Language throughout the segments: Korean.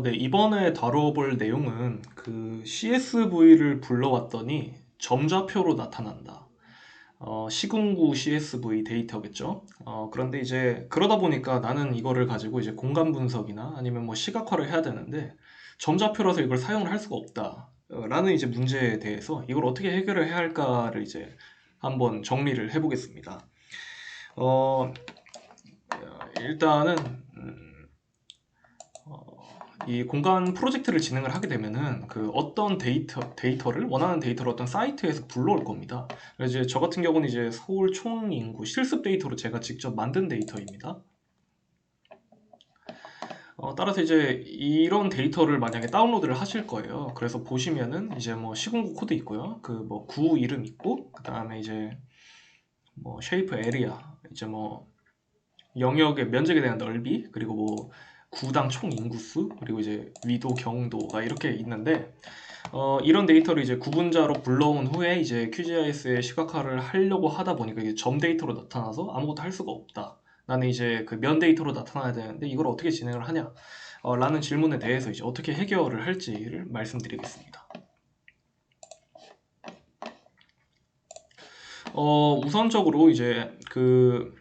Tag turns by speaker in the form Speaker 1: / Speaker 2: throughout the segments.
Speaker 1: 네, 이번에 다뤄볼 내용은 그 CSV를 불러왔더니 점좌표로 나타난다. 시궁구 CSV 데이터겠죠. 그런데 이제 그러다 보니까 나는 이거를 가지고 이제 공간 분석이나 아니면 뭐 시각화를 해야 되는데 점좌표라서 이걸 사용을 할 수가 없다. 라는 이제 문제에 대해서 이걸 어떻게 해결을 해야 할까를 이제 한번 정리를 해보겠습니다. 어, 일단은 이 공간 프로젝트를 진행을 하게 되면은 그 어떤 데이터를 원하는 데이터를 어떤 사이트에서 불러올 겁니다. 그래서 이제 저 같은 경우는 이제 서울 총 인구 실습 데이터로 제가 직접 만든 데이터입니다. 따라서 이제 이런 데이터를 만약에 다운로드를 하실 거예요. 그래서 보시면은 이제 뭐 시공구 코드 있고요. 그 뭐 구 이름 있고 그 다음에 이제 뭐 쉐이프 에리아 이제 뭐 영역의 면적에 대한 넓이 그리고 뭐 구당 총 인구수 그리고 이제 위도 경도가 이렇게 있는데 이런 데이터를 이제 구분자로 불러온 후에 이제 QGIS에 시각화를 하려고 하다 보니까 이게 점 데이터로 나타나서 아무것도 할 수가 없다. 나는 이제 그 면 데이터로 나타나야 되는데 이걸 어떻게 진행을 하냐? 라는 질문에 대해서 이제 어떻게 해결을 할지를 말씀드리겠습니다. 우선적으로 이제 그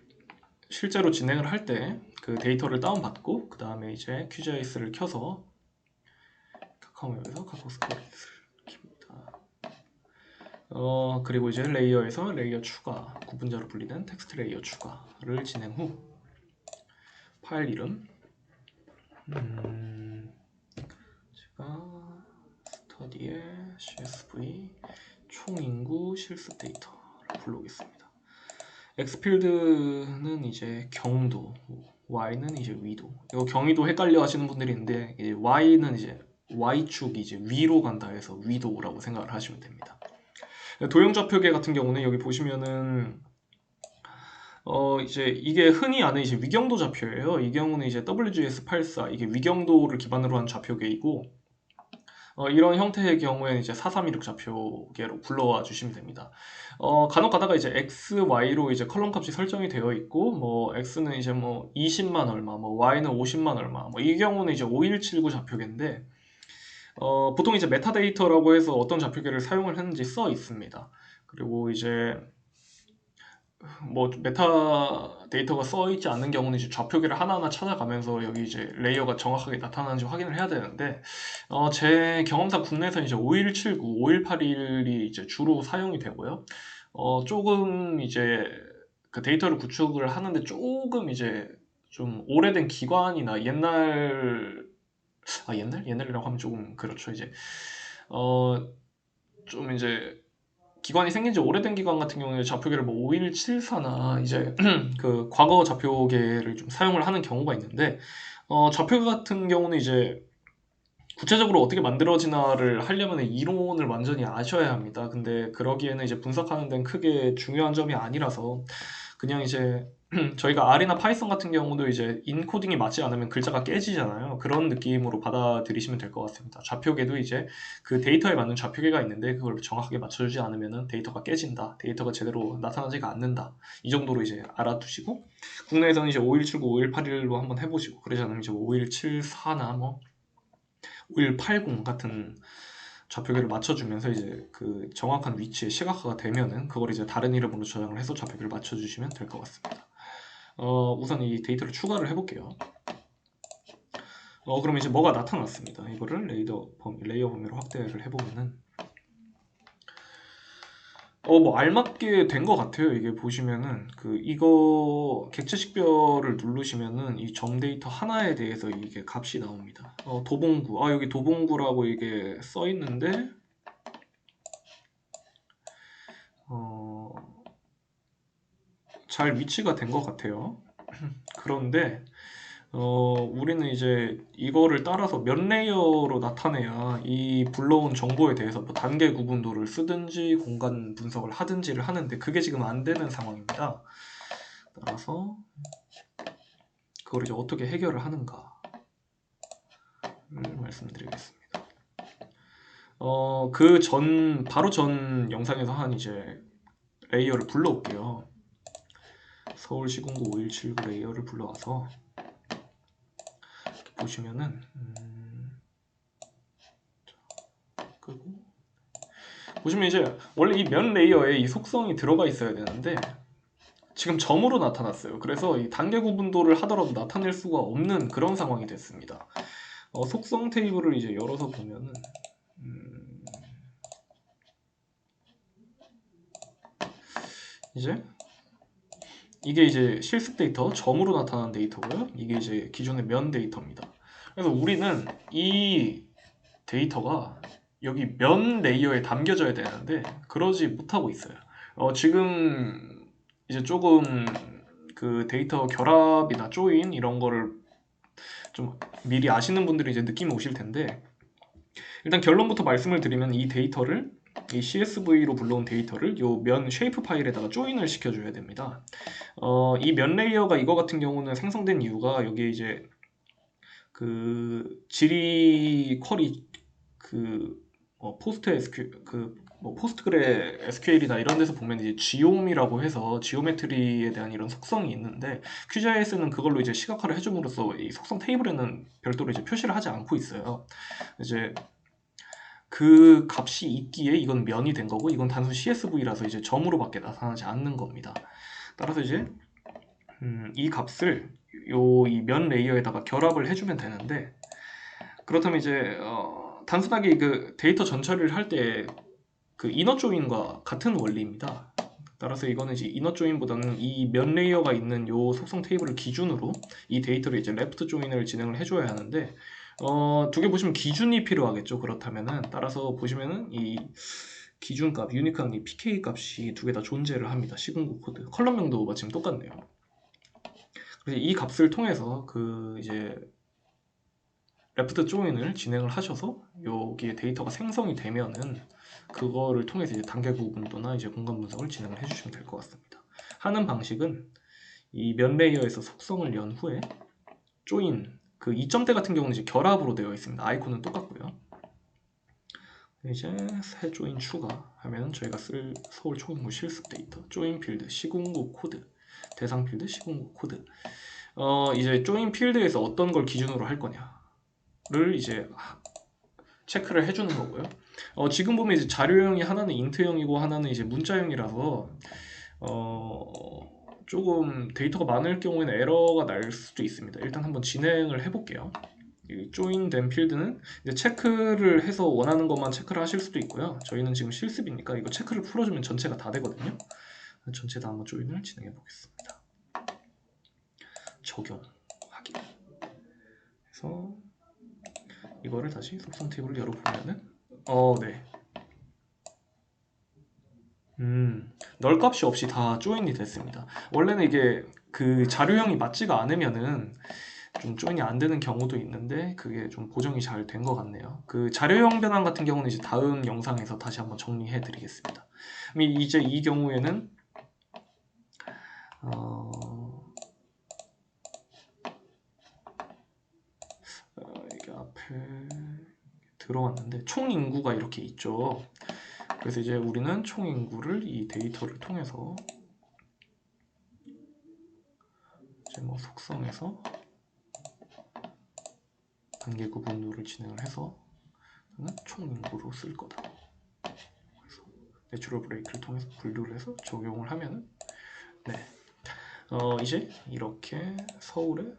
Speaker 1: 실제로 진행을 할 때 그 데이터를 다운받고 그 다음에 이제 QGIS를 켜서 카카오맵에서 카카오 스토리지를 킵니다. 그리고 이제 레이어에서 레이어 추가, 구분자로 분리된 텍스트 레이어 추가를 진행 후 파일 이름 제가 스터디의 CSV 총인구 실습 데이터를 불러오겠습니다. X필드는 이제 경도, Y는 이제 위도. 이거 경위도 헷갈려 하시는 분들이 있는데 Y는 이제 Y축이 이제 위로 간다 해서 위도라고 생각을 하시면 됩니다. 도형좌표계 같은 경우는 여기 보시면은 이제 이게 흔히 아는 이제 위경도 좌표예요. 이 경우는 이제 WGS84 이게 위경도를 기반으로 한 좌표계이고 이런 형태의 경우에는 이제 4316 좌표계로 불러와 주시면 됩니다. 간혹 가다가 이제 X, Y로 이제 컬럼 값이 설정이 되어 있고 뭐 X는 이제 뭐 20만 얼마, 뭐 Y는 50만 얼마, 뭐 이 경우는 이제 5179 좌표계인데 보통 이제 메타데이터라고 해서 어떤 좌표계를 사용을 했는지 써 있습니다. 그리고 이제 뭐 메타 데이터가 써 있지 않는 경우는 이제 좌표계를 하나하나 찾아가면서 여기 이제 레이어가 정확하게 나타나는지 확인을 해야 되는데 제 경험상 국내에서 이제 5179, 5181이 이제 주로 사용이 되고요. 조금 이제 그 데이터를 구축을 하는데 조금 이제 좀 오래된 기관이나 옛날이라고 하면 조금 그렇죠. 이제 좀 이제 기관이 생긴 지 오래된 기관 같은 경우에 좌표계를 뭐 5174나 이제 그 과거 좌표계를 좀 사용을 하는 경우가 있는데 좌표계 같은 경우는 이제 구체적으로 어떻게 만들어지나를 하려면 이론을 완전히 아셔야 합니다. 근데 그러기에는 이제 분석하는 데는 크게 중요한 점이 아니라서 그냥 이제 저희가 R이나 파이썬 같은 경우도 이제 인코딩이 맞지 않으면 글자가 깨지잖아요. 그런 느낌으로 받아들이시면 될 것 같습니다. 좌표계도 이제 그 데이터에 맞는 좌표계가 있는데 그걸 정확하게 맞춰주지 않으면 데이터가 깨진다. 데이터가 제대로 나타나지가 않는다. 이 정도로 이제 알아두시고 국내에서는 이제 5179, 5181로 한번 해보시고 그러지 않으면 이제 5174나 뭐 5180 같은 좌표계를 맞춰주면서 이제 그 정확한 위치에 시각화가 되면은 그걸 이제 다른 이름으로 저장을 해서 좌표계를 맞춰주시면 될 것 같습니다. 우선 이 데이터를 추가를 해볼게요. 그럼 이제 뭐가 나타났습니다. 이거를 레이어 범위로 확대를 해보면은 뭐 알맞게 된 것 같아요. 이게 보시면은 그 이거 객체 식별을 누르시면은 이 점 데이터 하나에 대해서 이게 값이 나옵니다. 도봉구 여기 도봉구라고 이게 써 있는데 잘 위치가 된 것 같아요. 그런데 우리는 이제 이거를 따라서 몇 레이어로 나타내야 이 불러온 정보에 대해서 뭐 단계 구분도를 쓰든지 공간 분석을 하든지를 하는데 그게 지금 안 되는 상황입니다. 따라서 그걸 이제 어떻게 해결을 하는가를 말씀드리겠습니다. 바로 전 영상에서 한 이제 레이어를 불러올게요. 서울시공구 5179 레이어를 불러와서 보시면은 끄고 보시면 이제 원래 이 면 레이어에 이 속성이 들어가 있어야 되는데 지금 점으로 나타났어요. 그래서 이 단계 구분도를 하더라도 나타낼 수가 없는 그런 상황이 됐습니다. 속성 테이블을 이제 열어서 보면은 이제 이게 이제 실습 데이터, 점으로 나타난 데이터고요. 이게 이제 기존의 면 데이터입니다. 그래서 우리는 이 데이터가 여기 면 레이어에 담겨져야 되는데 그러지 못하고 있어요. 지금 이제 조금 그 데이터 결합이나 조인 이런 거를 좀 미리 아시는 분들이 이제 느낌이 오실 텐데 일단 결론부터 말씀을 드리면 이 데이터를 이 CSV로 불러온 데이터를 요 면 쉐이프 파일에다가 조인을 시켜줘야 됩니다. 이 면 레이어가 이거 같은 경우는 생성된 이유가 여기에 이제 그 지리 쿼리 그 포스트 SQ 뭐 포스트그레 SQL이나 이런 데서 보면 이제 지옴이라고 해서 지오메트리에 대한 이런 속성이 있는데 QGIS는 그걸로 이제 시각화를 해줌으로써 이 속성 테이블에는 별도로 이제 표시를 하지 않고 있어요. 이제 그 값이 있기에 이건 면이 된 거고 이건 단순 CSV라서 이제 점으로밖에 나타나지 않는 겁니다. 따라서 이제 이 값을 이 면 레이어에다가 결합을 해주면 되는데 그렇다면 이제 단순하게 그 데이터 전처리를 할 때 그 이너 조인과 같은 원리입니다. 따라서 이거는 이제 이너 조인보다는 이 면 레이어가 있는 요 속성 테이블을 기준으로 이 데이터를 이제 레프트 조인을 진행을 해줘야 하는데 두 개 보시면 기준이 필요하겠죠. 그렇다면은 따라서 보시면은 이 기준값 유니크한 이 pk 값이 두 개 다 존재를 합니다. 시공구 코드 컬럼명도 마침 똑같네요. 그래서 이 값을 통해서 그 이제 레프트 조인을 진행을 하셔서 여기에 데이터가 생성이 되면은 그거를 통해서 이제 단계 구분도나 이제 공간 분석을 진행을 해주시면 될 것 같습니다. 하는 방식은 이 면 레이어에서 속성을 연 후에 조인 그 이점대 같은 경우는 이제 결합으로 되어 있습니다. 아이콘은 똑같고요. 이제 새 조인 추가하면 저희가 쓸 서울 총인구 실습 데이터 조인 필드 시공구 코드 대상 필드 시공구 코드 이제 조인 필드에서 어떤 걸 기준으로 할 거냐를 이제 체크를 해주는 거고요. 지금 보면 이제 자료형이 하나는 인트형이고 하나는 이제 문자형이라서 조금 데이터가 많을 경우에는 에러가 날 수도 있습니다. 일단 한번 진행을 해볼게요. 이 조인된 필드는 이제 체크를 해서 원하는 것만 체크를 하실 수도 있고요. 저희는 지금 실습이니까 이거 체크를 풀어주면 전체가 다 되거든요. 전체 다 한번 조인을 진행해 보겠습니다. 적용, 확인. 그래서 이거를 다시 속성 테이블을 열어보면은 네. 널 값이 없이 다 조인이 됐습니다. 원래는 이게 그 자료형이 맞지가 않으면은 좀 조인이 안 되는 경우도 있는데 그게 좀 보정이 잘 된 것 같네요. 그 자료형 변환 같은 경우는 이제 다음 영상에서 다시 한번 정리해 드리겠습니다. 이제 이 경우에는 이게 앞에 들어왔는데 총 인구가 이렇게 있죠. 그래서 이제 우리는 총 인구를 이 데이터를 통해서 이제 뭐 속성에서 단계 구분도를 진행을 해서 총 인구로 쓸 거다. 그래서 내추럴 브레이크를 통해서 분류를 해서 적용을 하면은 이제 이렇게 서울의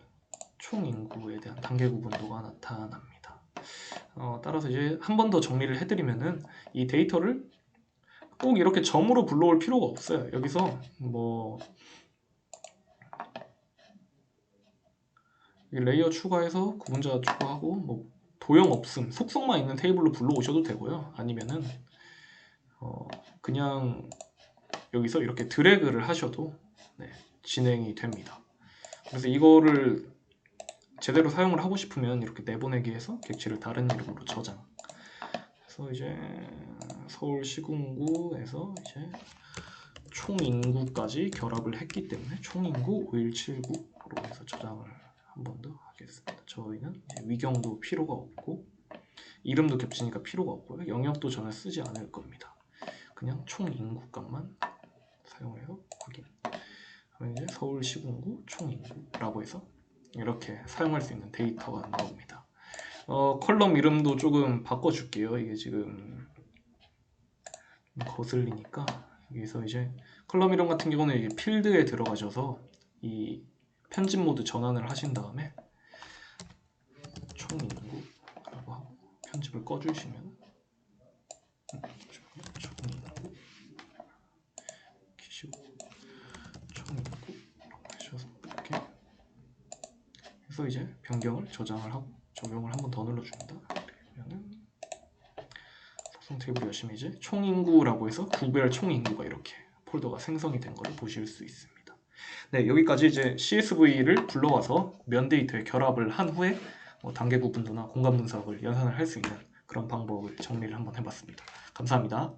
Speaker 1: 총 인구에 대한 단계 구분도가 나타납니다. 따라서 이제 한 번 더 정리를 해드리면은 이 데이터를 꼭 이렇게 점으로 불러올 필요가 없어요. 여기서 뭐 레이어 추가해서 구분자 추가하고 뭐 도형 없음, 속성만 있는 테이블로 불러오셔도 되고요. 아니면은 그냥 여기서 이렇게 드래그를 하셔도 진행이 됩니다. 그래서 이거를 제대로 사용을 하고 싶으면 이렇게 내보내기해서 객체를 다른 이름으로 저장. 그래서 이제 서울시군구에서 이제 총 인구까지 결합을 했기 때문에 총 인구 5179로 해서 저장을 한 번 더 하겠습니다. 저희는 이제 위경도 필요가 없고 이름도 겹치니까 필요가 없고요. 영역도 전혀 쓰지 않을 겁니다. 그냥 총 인구 값만 사용해서 확인. 그러면 이제 서울시군구 총 인구라고 해서 이렇게 사용할 수 있는 데이터가 나옵니다. 컬럼 이름도 조금 바꿔줄게요. 이게 지금 거슬리니까 여기서 이제 컬럼 이름 같은 경우는 이게 필드에 들어가셔서 이 편집 모드 전환을 하신 다음에 총 인구라고 하고 편집을 꺼주시면 총 인구 키시고 총 인구라고 하셔서 이렇게 해서 이제 변경을 저장을 하고 적용을 한 번 더 눌러줍니다. 그러면은 속성 테이블 열심히 이제 총 인구라고 해서 구별 총 인구가 이렇게 폴더가 생성이 된 걸 보실 수 있습니다. 네, 여기까지 이제 CSV를 불러와서 면 데이터에 결합을 한 후에 단계 구분도나 공간 분석을 연산을 할 수 있는 그런 방법을 정리를 한번 해봤습니다. 감사합니다.